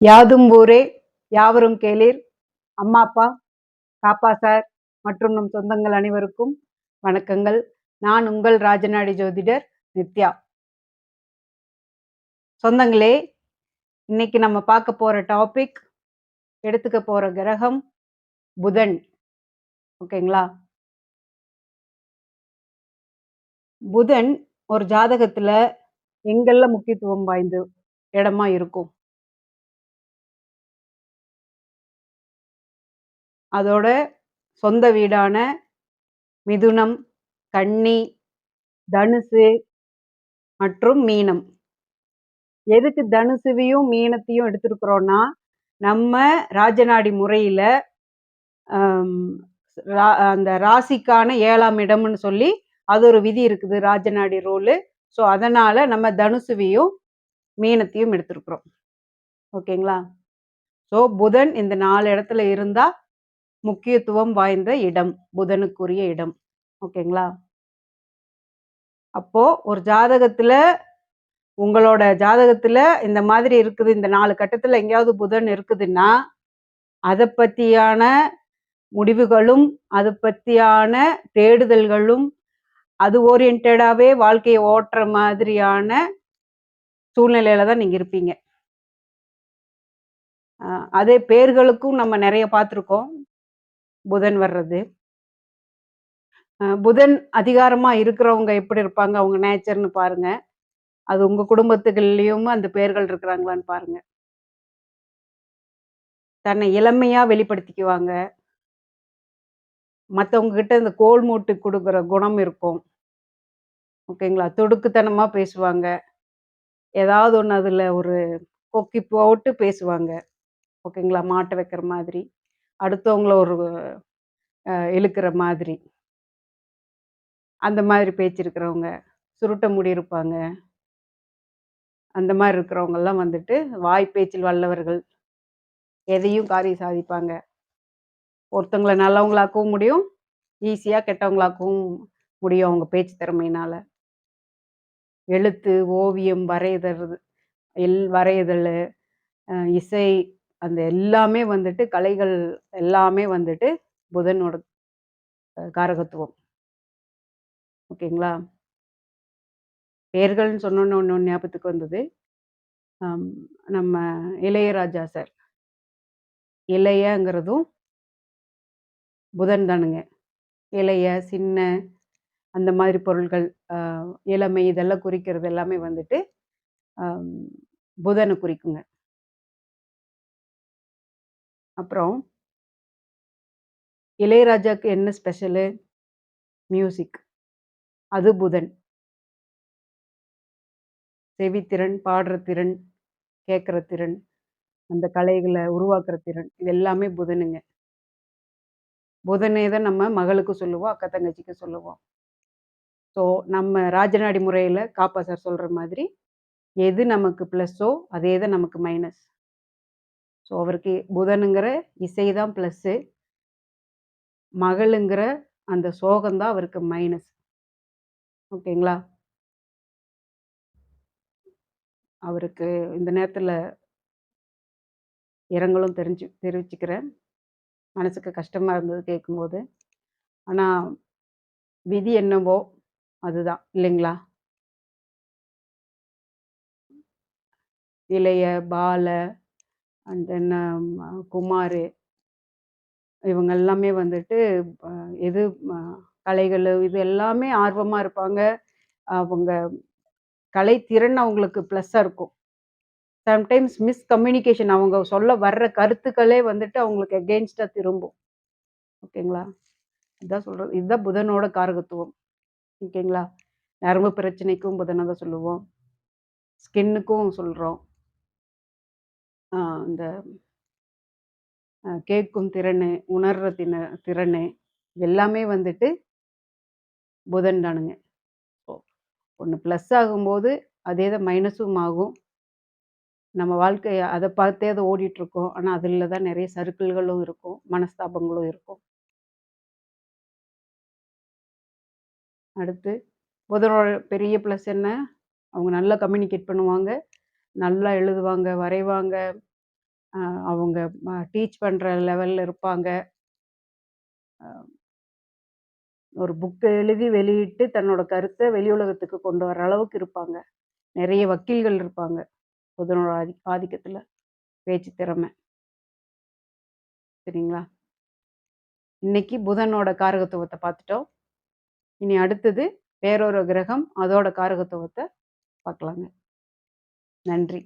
யாதும் ஊரே யாவரும் கேளீர். அம்மா அப்பா, காப்பா சார் மற்றும் நம் சொந்தங்கள் அனைவருக்கும் வணக்கங்கள். நான் உங்கள் ராஜநாடி ஜோதிடர் நித்யா. சொந்தங்களே, இன்னைக்கு நம்ம பார்க்க போற டாபிக், எடுத்துக்க போற கிரகம் புதன். ஓகேங்களா? புதன் ஒரு ஜாதகத்துல எங்கெல்லாம் முக்கியத்துவம் வாய்ந்த இடமா இருக்கும்? அதோட சொந்த வீடான மிதுனம், கன்னி, தனுசு மற்றும் மீனம். எதுக்கு தனுசுவையும் மீனத்தையும் எடுத்திருக்கிறோம்னா, நம்ம ராஜநாடி முறையில அந்த ராசிக்கான 7ஆம் இடம்னு சொல்லி அது ஒரு விதி இருக்குது, ராஜநாடி ரூலு. ஸோ அதனால நம்ம தனுசுவையும் மீனத்தையும் எடுத்திருக்கிறோம். ஓகேங்களா? ஸோ புதன் இந்த 4 இடத்துல இருந்தா முக்கியத்துவம் வாய்ந்த இடம், புதனுக்குரிய இடம். ஓகேங்களா? அப்போ ஒரு ஜாதகத்துல, உங்களோட ஜாதகத்துல இந்த மாதிரி இருக்குது, இந்த 4 கட்டத்துல எங்கேயாவது புதன் இருக்குதுன்னா, அதை பத்தியான முடிவுகளும், அது பத்தியான தேடுதல்களும், அது ஓரியன்டாவே வாழ்க்கையை ஓட்டுற மாதிரியான சூழ்நிலையில தான் நீங்க இருப்பீங்க. அதே பேர்களுக்கும் நம்ம நிறைய பார்த்துருக்கோம் புதன் வர்றது. புதன் அதிகாரமா இருக்கிறவங்க எப்படி இருப்பாங்க, அவங்க நேச்சர்னு பாருங்க. அது உங்க குடும்பத்துகள்லயும் அந்த பேர்கள் இருக்கிறாங்களான்னு பாருங்க. தன்னை இளமையா வெளிப்படுத்திக்குவாங்க. மற்றவங்க கிட்ட இந்த கோல் மூட்டு கொடுக்குற குணம் இருக்கும். ஓகேங்களா? துடுக்குத்தனமா பேசுவாங்க. ஏதாவது ஒன்று அதில் ஒரு கொக்கி போட்டு பேசுவாங்க. ஓகேங்களா? மாட்ட வைக்கிற மாதிரி, அடுத்தவங்கள ஒரு இழுக்கிற மாதிரி, அந்த மாதிரி பேச்சு இருக்கிறவங்க, சுருட்ட முடி இருப்பாங்க. அந்த மாதிரி இருக்கிறவங்கெல்லாம் வந்துட்டு வாய் பேச்சில் வல்லவர்கள். எதையும் காரியம் சாதிப்பாங்க. ஒருத்தவங்களை நல்லவங்களாக்கவும் முடியும், ஈஸியாக கெட்டவங்களாக்கவும் முடியும் அவங்க பேச்சு திறமையினால. எழுத்து, ஓவியம், வரையுதல், இசை, அந்த எல்லாமே வந்துட்டு கலைகள் எல்லாமே வந்துட்டு புதனோட காரகத்துவம். ஓகேங்களா? பேர்கள்னு சொன்னோன்னு ஒன்று ஞாபகத்துக்கு வந்தது. நம்ம இளையராஜா சார், இளையங்கிறதும் புதன் தானுங்க. இளைய, சின்ன, அந்த மாதிரி பொருள்கள், இளமை, இதெல்லாம் குறிக்கிறது எல்லாமே வந்துட்டு புதனை குறிக்குங்க. அப்புறம் இளையராஜாக்கு என்ன ஸ்பெஷலு? மியூசிக். அது புதன். செவித்திறன், பாடுற திறன், கேட்குற திறன், அந்த கலைகளை உருவாக்குற திறன், இது எல்லாமே புதனுங்க. புதனே தான் நம்ம மகளுக்கு சொல்லுவோம், அக்கா தங்கச்சிக்கு சொல்லுவோம். ஸோ நம்ம ராஜநாடி முறையில் காப்பா சார் சொல்கிற மாதிரி, எது நமக்கு ப்ளஸ்ஸோ அதே தான் நமக்கு மைனஸ். ஸோ அவருக்கு புதனுங்கிற இசை தான் ப்ளஸ்ஸு, மகளுங்கிற அந்த சோகம்தான் அவருக்கு மைனஸ். ஓகேங்களா? அவருக்கு இந்த நேரத்தில் இரங்கலும் தெரிவிச்சுக்கிறேன். மனசுக்கு கஷ்டமாக இருந்தது கேட்கும்போது. ஆனால் விதி என்னவோ அதுதான், இல்லைங்களா? இளைய, பால, அண்ட் தென் குமார், இவங்க எல்லாமே வந்துட்டு எது கலைகள் இது எல்லாமே ஆர்வமாக இருப்பாங்க. அவங்க கலைத்திறன் அவங்களுக்கு ப்ளஸ்ஸாக இருக்கும். சம்டைம்ஸ் மிஸ்கம்யூனிகேஷன், அவங்க சொல்ல வர்ற கருத்துக்களே வந்துட்டு அவங்களுக்கு எகெயின்ஸ்டாக திரும்பும். ஓகேங்களா? இதுதான் சொல்கிறது, இதுதான் புதனோட காரகத்துவம். ஓகேங்களா? நரம்பு பிரச்சனைக்கும் புதனை தான் சொல்லுவோம், ஸ்கின்னுக்கும் சொல்கிறோம், இந்த கேட்கும் திறனு, உணர்ற திறனு எல்லாமே வந்துட்டு புதன் தானுங்க. ஸோ ஒன்று ப்ளஸ் ஆகும்போது அதே தான் மைனஸும் ஆகும். நம்ம வாழ்க்கை அதை பார்த்தே அதை ஓடிட்டுருக்கோம். ஆனால் அதில் தான் நிறைய சறுக்கல்களும் இருக்கும், மனஸ்தாபங்களும் இருக்கும். அடுத்து புதனோட பெரிய ப்ளஸ் என்ன? அவங்க நல்லா கம்யூனிகேட் பண்ணுவாங்க, நல்லா எழுதுவாங்க, வரைவாங்க, அ அவங்க டீச் பண்ற லெவல்ல இருப்பாங்க. ஒரு புக் எழுதி வெளியிட்டு தன்னோட கருத்த வெளி உலகத்துக்கு கொண்டு வர அளவுக்கு இருப்பாங்க. நெறைய வக்கீல்கள் இருப்பாங்க. புதனோட ஆதிக்கத்துல. பேச்சு திறமை. சரிங்களா? இன்னைக்கு புதனோட காரகத்துவத்த பார்த்துட்டோம். இனி அடுத்தது வேறொரு கிரகம், அதோட காரகத்துவத்த பார்க்கலாங்க. நன்றி.